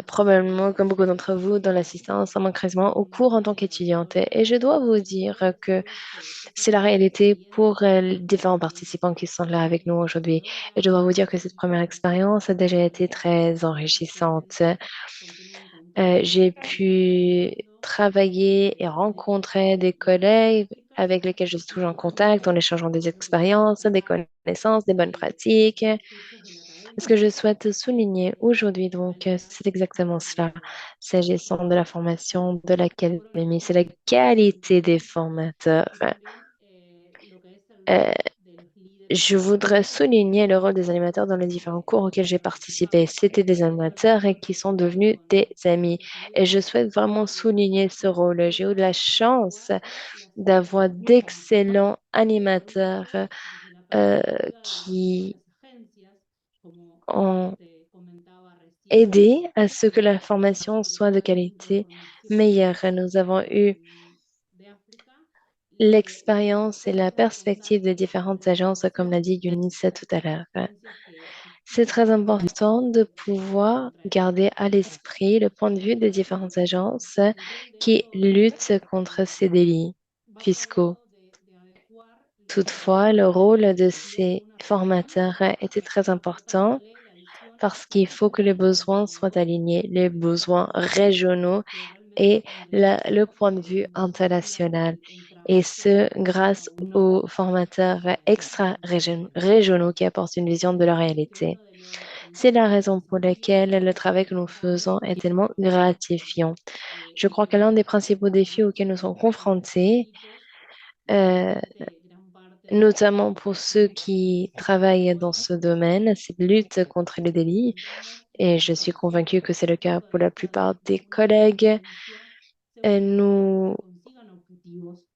probablement comme beaucoup d'entre vous, dans l'assistance en manquement au cours en tant qu'étudiante. Et je dois vous dire que c'est la réalité pour les différents participants qui sont là avec nous aujourd'hui. Et je dois vous dire que cette première expérience a déjà été très enrichissante. J'ai pu travailler et rencontrer des collègues avec lesquels je suis toujours en contact en échangeant des expériences, des connaissances, des bonnes pratiques. Ce que je souhaite souligner aujourd'hui, donc, c'est exactement cela, s'agissant de la formation de l'académie, c'est la qualité des formateurs. Euh, je voudrais souligner le rôle des animateurs dans les différents cours auxquels j'ai participé. C'était des animateurs et qui sont devenus des amis. Et je souhaite vraiment souligner ce rôle. J'ai eu de la chance d'avoir d'excellents animateurs euh, qui ont aidé à ce que la formation soit de qualité meilleure. Nous avons eu l'expérience et la perspective de différentes agences, comme l'a dit Eunice tout à l'heure. C'est très important de pouvoir garder à l'esprit le point de vue des différentes agences qui luttent contre ces délits fiscaux. Toutefois, le rôle de ces formateurs était très important parce qu'il faut que les besoins soient alignés, les besoins régionaux et le point de vue international. Et ce, grâce aux formateurs extra-régionaux qui apportent une vision de la réalité. C'est la raison pour laquelle le travail que nous faisons est tellement gratifiant. Je crois que l'un des principaux défis auxquels nous sommes confrontés, euh, notamment pour ceux qui travaillent dans ce domaine, c'est la lutte contre les délits. Et je suis convaincue que c'est le cas pour la plupart des collègues. Nous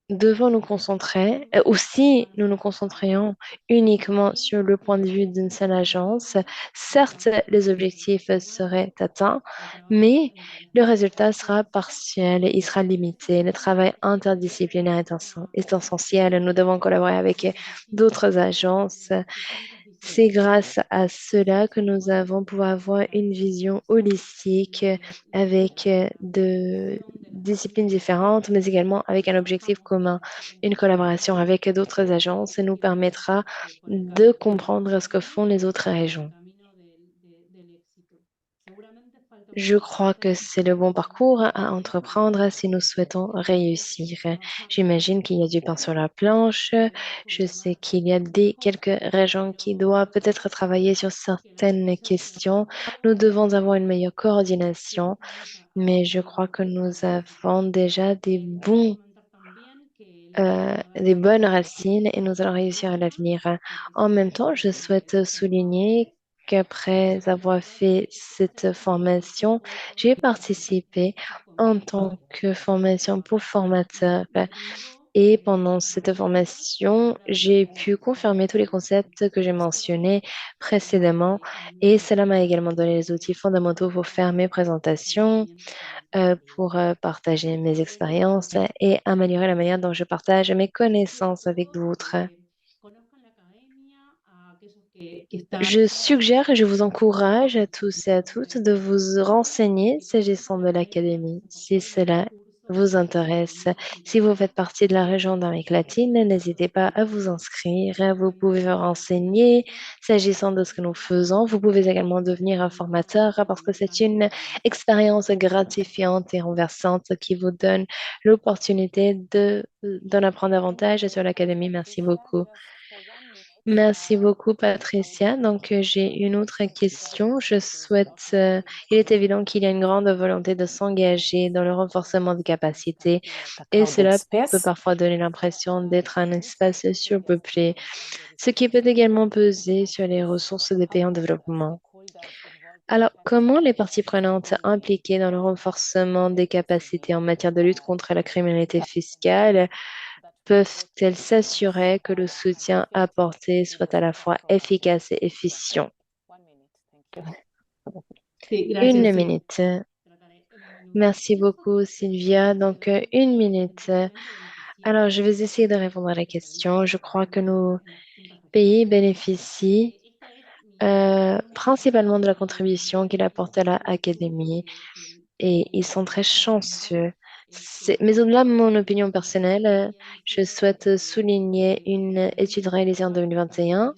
devons nous concentrer, ou si nous nous concentrions uniquement sur le point de vue d'une seule agence, certes, les objectifs seraient atteints, mais le résultat sera partiel, il sera limité. Le travail interdisciplinaire est essentiel. Nous devons collaborer avec d'autres agences. C'est grâce à cela que nous avons pouvoir avoir une vision holistique avec de disciplines différentes, mais également avec un objectif commun. Une collaboration avec d'autres agences nous permettra de comprendre ce que font les autres régions. Je crois que c'est le bon parcours à entreprendre si nous souhaitons réussir. J'imagine qu'il y a du pain sur la planche. Je sais qu'il y a quelques régions qui doivent peut-être travailler sur certaines questions. Nous devons avoir une meilleure coordination, mais je crois que nous avons déjà des bonnes racines et nous allons réussir à l'avenir. En même temps, je souhaite souligner qu'après avoir fait cette formation, j'ai participé en tant que formation pour formateur. Et pendant cette formation, j'ai pu confirmer tous les concepts que j'ai mentionnés précédemment et cela m'a également donné les outils fondamentaux pour faire mes présentations, pour partager mes expériences et améliorer la manière dont je partage mes connaissances avec d'autres. Je suggère et je vous encourage à tous et à toutes de vous renseigner s'agissant de l'académie, si cela vous intéresse. Si vous faites partie de la région d'Amérique latine, n'hésitez pas à vous inscrire. Vous pouvez vous renseigner s'agissant de ce que nous faisons. Vous pouvez également devenir un formateur parce que c'est une expérience gratifiante et renversante qui vous donne l'opportunité d'en apprendre davantage sur l'académie. Merci beaucoup. Merci beaucoup, Patricia. Donc, j'ai une autre question. Il est évident qu'il y a une grande volonté de s'engager dans le renforcement des capacités et cela peut parfois donner l'impression d'être un espace surpeuplé, ce qui peut également peser sur les ressources des pays en développement. Alors, comment les parties prenantes impliquées dans le renforcement des capacités en matière de lutte contre la criminalité fiscale peuvent-elles s'assurer que le soutien apporté soit à la fois efficace et efficient? Une minute. Merci beaucoup, Sylvia. Donc, une minute. Alors, je vais essayer de répondre à la question. Je crois que nos pays bénéficient principalement de la contribution qu'il apporte à l'académie et ils sont très chanceux. Mais au-delà de mon opinion personnelle, je souhaite souligner une étude réalisée en 2021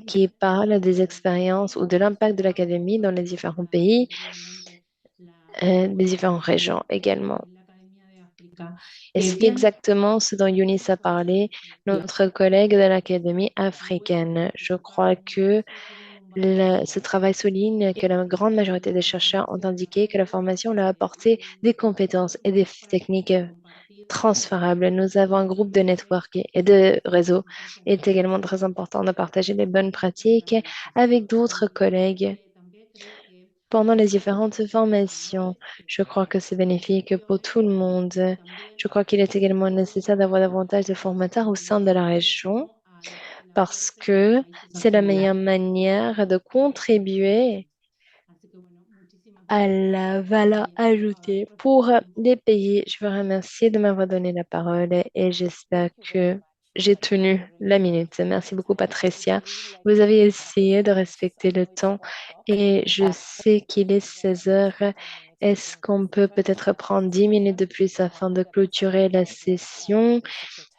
qui parle des expériences ou de l'impact de l'académie dans les différents pays, les différentes régions également. Et c'est exactement ce dont Younis a parlé, notre collègue de l'Académie africaine. Je crois que ce travail souligne que la grande majorité des chercheurs ont indiqué que la formation leur a apporté des compétences et des techniques transférables. Nous avons un groupe de network et de réseau. Il est également très important de partager les bonnes pratiques avec d'autres collègues pendant les différentes formations. Je crois que c'est bénéfique pour tout le monde. Je crois qu'il est également nécessaire d'avoir davantage de formateurs au sein de la région parce que c'est la meilleure manière de contribuer à la valeur ajoutée pour les pays. Je vous remercie de m'avoir donné la parole et j'espère que j'ai tenu la minute. Merci beaucoup, Patricia. Vous avez essayé de respecter le temps et je sais qu'il est 16 heures. Est-ce qu'on peut peut-être prendre 10 minutes de plus afin de clôturer la session?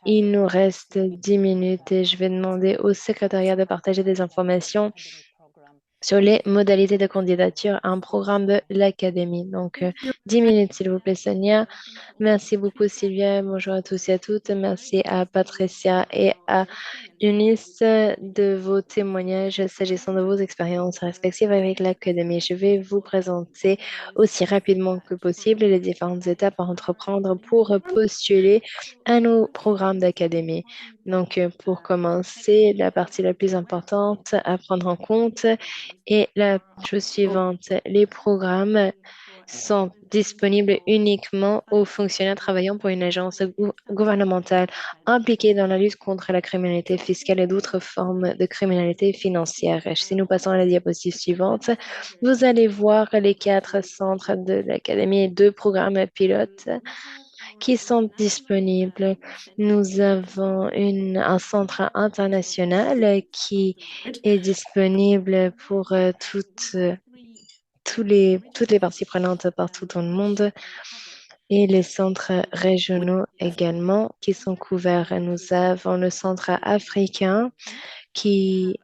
Il nous reste 10 minutes et je vais demander au secrétariat de partager des informations sur les modalités de candidature à un programme de l'Académie. Donc, 10 minutes, s'il vous plaît, Sonia. Merci beaucoup, Sylvia. Bonjour à tous et à toutes. Merci à Patricia et à Eunice de vos témoignages s'agissant de vos expériences respectives avec l'Académie. Je vais vous présenter aussi rapidement que possible les différentes étapes à entreprendre pour postuler à nos programmes d'Académie. Donc, pour commencer, la partie la plus importante à prendre en compte est la chose suivante. Les programmes sont disponibles uniquement aux fonctionnaires travaillant pour une agence gouvernementale impliquée dans la lutte contre la criminalité fiscale et d'autres formes de criminalité financière. Si nous passons à la diapositive suivante, vous allez voir les 4 centres de l'Académie et 2 programmes pilotes qui sont disponibles. Nous avons un centre international qui est disponible pour toutes les parties prenantes partout dans le monde et les centres régionaux également qui sont couverts. Nous avons le centre africain qui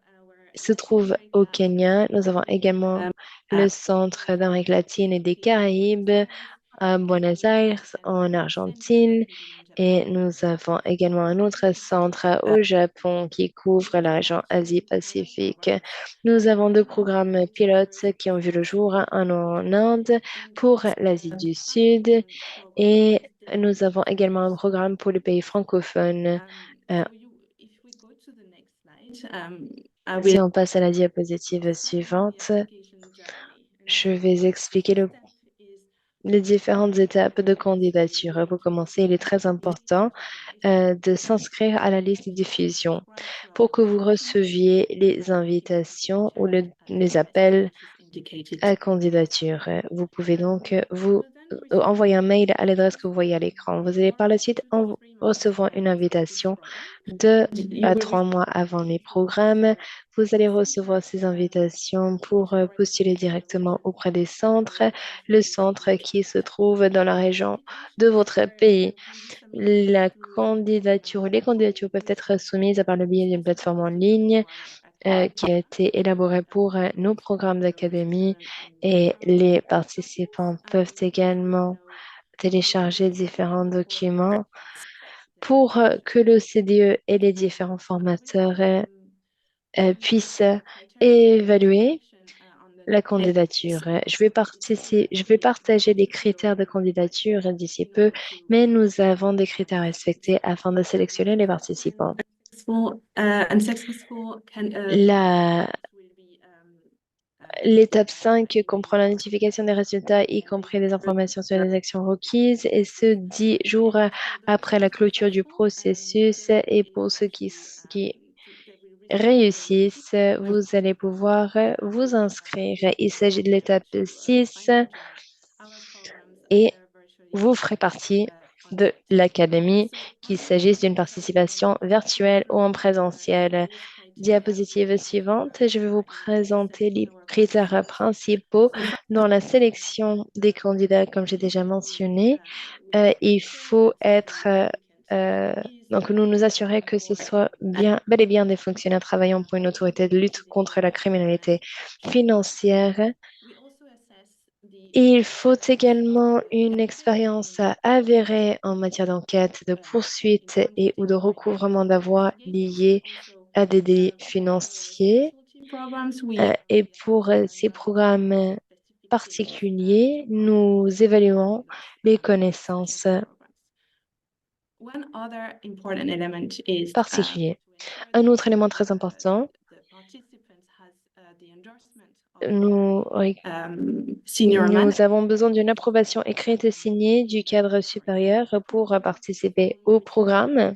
se trouve au Kenya. Nous avons également le centre d'Amérique latine et des Caraïbes à Buenos Aires, en Argentine. Et nous avons également un autre centre au Japon qui couvre la région Asie-Pacifique. Nous avons 2 programmes pilotes qui ont vu le jour, un en Inde pour l'Asie du Sud et nous avons également un programme pour les pays francophones. Euh, Si on passe à la diapositive suivante, je vais expliquer les différentes étapes de candidature. Pour commencer, il est très important de s'inscrire à la liste de diffusion pour que vous receviez les invitations ou les appels à candidature. Vous pouvez donc vous envoyer un mail à l'adresse que vous voyez à l'écran. Vous allez par la suite recevoir une invitation 2 à 3 mois avant les programmes. Vous allez recevoir ces invitations pour postuler directement auprès des centres, le centre qui se trouve dans la région de votre pays. La candidature, les candidatures peuvent être soumises par le biais d'une plateforme en ligne qui a été élaborée pour nos programmes d'académie et les participants peuvent également télécharger différents documents pour que l'OCDE et les différents formateurs puissent évaluer la candidature. Je vais partager les critères de candidature d'ici peu, mais nous avons des critères à respecter afin de sélectionner les participants. La, L'étape 5 comprend la notification des résultats, y compris les informations sur les actions requises, et ce, 10 jours après la clôture du processus. Et pour ceux qui réussissent, vous allez pouvoir vous inscrire. Il s'agit de l'étape 6 et vous ferez partie de l'académie, qu'il s'agisse d'une participation virtuelle ou en présentiel. Diapositive suivante, je vais vous présenter les critères principaux dans la sélection des candidats, comme j'ai déjà mentionné. Il faut être, euh, donc nous nous assurer que ce soit bien, bel et bien des fonctionnaires travaillant pour une autorité de lutte contre la criminalité financière. Il faut également une expérience avérée en matière d'enquête, de poursuite et ou de recouvrement d'avoirs liés à des délits financiers. Et pour ces programmes particuliers, nous évaluons les connaissances particulières. Un autre élément très important, nous avons besoin d'une approbation écrite et signée du cadre supérieur pour participer au programme.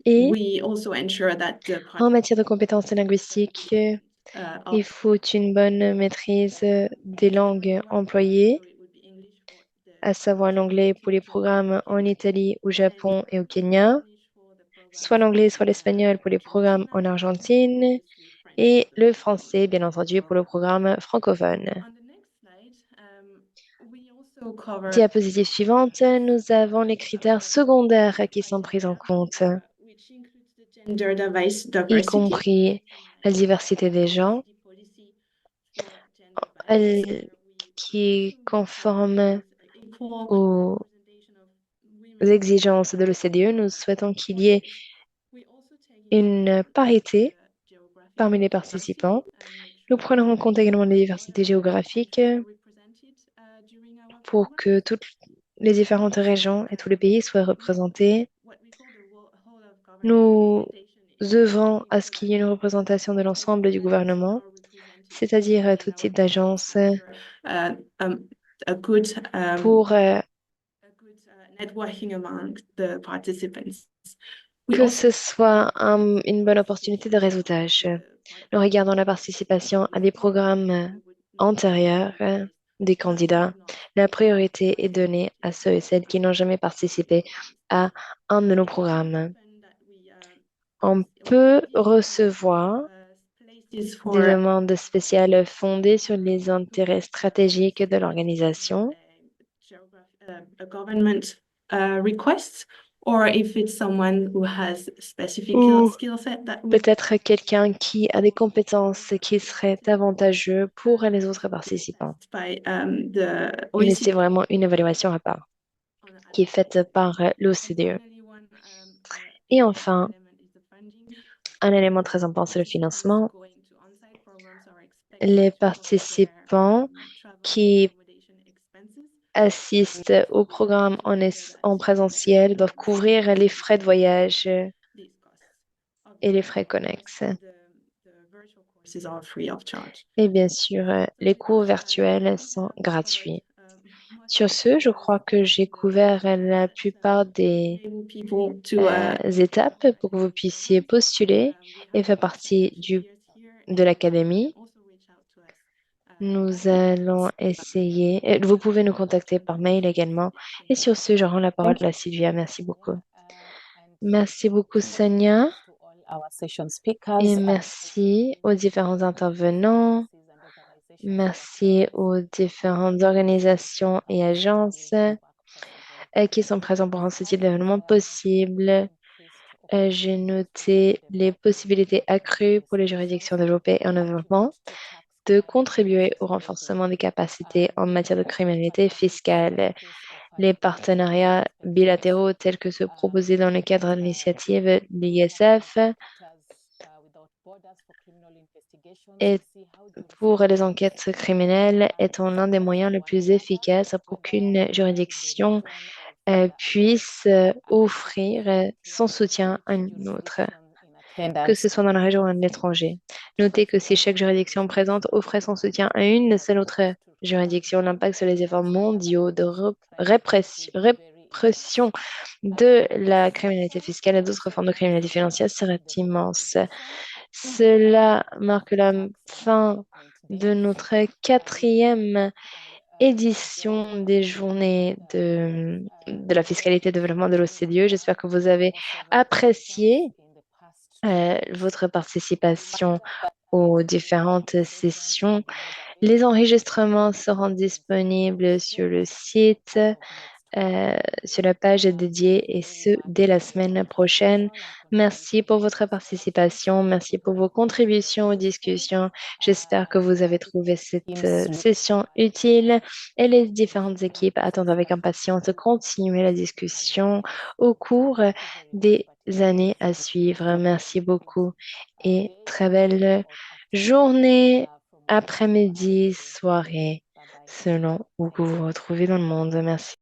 Et en matière de compétences linguistiques, il faut une bonne maîtrise des langues employées, à savoir l'anglais pour les programmes en Italie, au Japon et au Kenya, soit l'anglais, soit l'espagnol pour les programmes en Argentine, et le français, bien entendu, pour le programme francophone. Diapositive suivante, nous avons les critères secondaires qui sont pris en compte, y compris la diversité des gens, qui est conforme aux exigences de l'OCDE. Nous souhaitons qu'il y ait une parité parmi les participants. Nous prenons en compte également les diversités géographiques pour que toutes les différentes régions et tous les pays soient représentés. Nous œuvrons à ce qu'il y ait une représentation de l'ensemble du gouvernement, c'est-à-dire tout type d'agence, pour que ce soit une bonne opportunité de réseautage. Nous regardons la participation à des programmes antérieurs des candidats. La priorité est donnée à ceux et celles qui n'ont jamais participé à un de nos programmes. On peut recevoir des demandes spéciales fondées sur les intérêts stratégiques de l'organisation. Ou peut-être quelqu'un qui a des compétences qui seraient avantageuses pour les autres participants. Mais c'est vraiment une évaluation à part qui est faite par l'OCDE. Et enfin, un élément très important, c'est le financement. Les participants qui assistent au programme en présentiel doivent couvrir les frais de voyage et les frais connexes. Et bien sûr, les cours virtuels sont gratuits. Sur ce, je crois que j'ai couvert la plupart des étapes pour que vous puissiez postuler et faire partie de l'académie. Nous allons essayer. Vous pouvez nous contacter par mail également. Et sur ce, je rends la parole à Sylvia. Merci beaucoup. Merci beaucoup, Sania. Et merci aux différents intervenants. Merci aux différentes organisations et agences qui sont présents pour rendre ce type d'événement possible. J'ai noté les possibilités accrues pour les juridictions développées et en développement de contribuer au renforcement des capacités en matière de criminalité fiscale. Les partenariats bilatéraux tels que ceux proposés dans le cadre de l'initiative de l'ISF et pour les enquêtes criminelles étant l'un des moyens les plus efficaces pour qu'une juridiction puisse offrir son soutien à une autre, que ce soit dans la région ou à l'étranger. Notez que si chaque juridiction présente offrait son soutien à une seule autre juridiction, l'impact sur les efforts mondiaux de répression de la criminalité fiscale et d'autres formes de criminalité financière serait immense. Cela marque la fin de notre 4e édition des journées de la fiscalité et développement de l'OCDE. J'espère que vous avez apprécié votre participation aux différentes sessions. Les enregistrements seront disponibles sur le site, sur la page dédiée et ce, dès la semaine prochaine. Merci pour votre participation. Merci pour vos contributions aux discussions. J'espère que vous avez trouvé cette session utile et les différentes équipes attendent avec impatience de continuer la discussion au cours des années à suivre. Merci beaucoup et très belle journée, après-midi, soirée, selon où vous vous retrouvez dans le monde. Merci.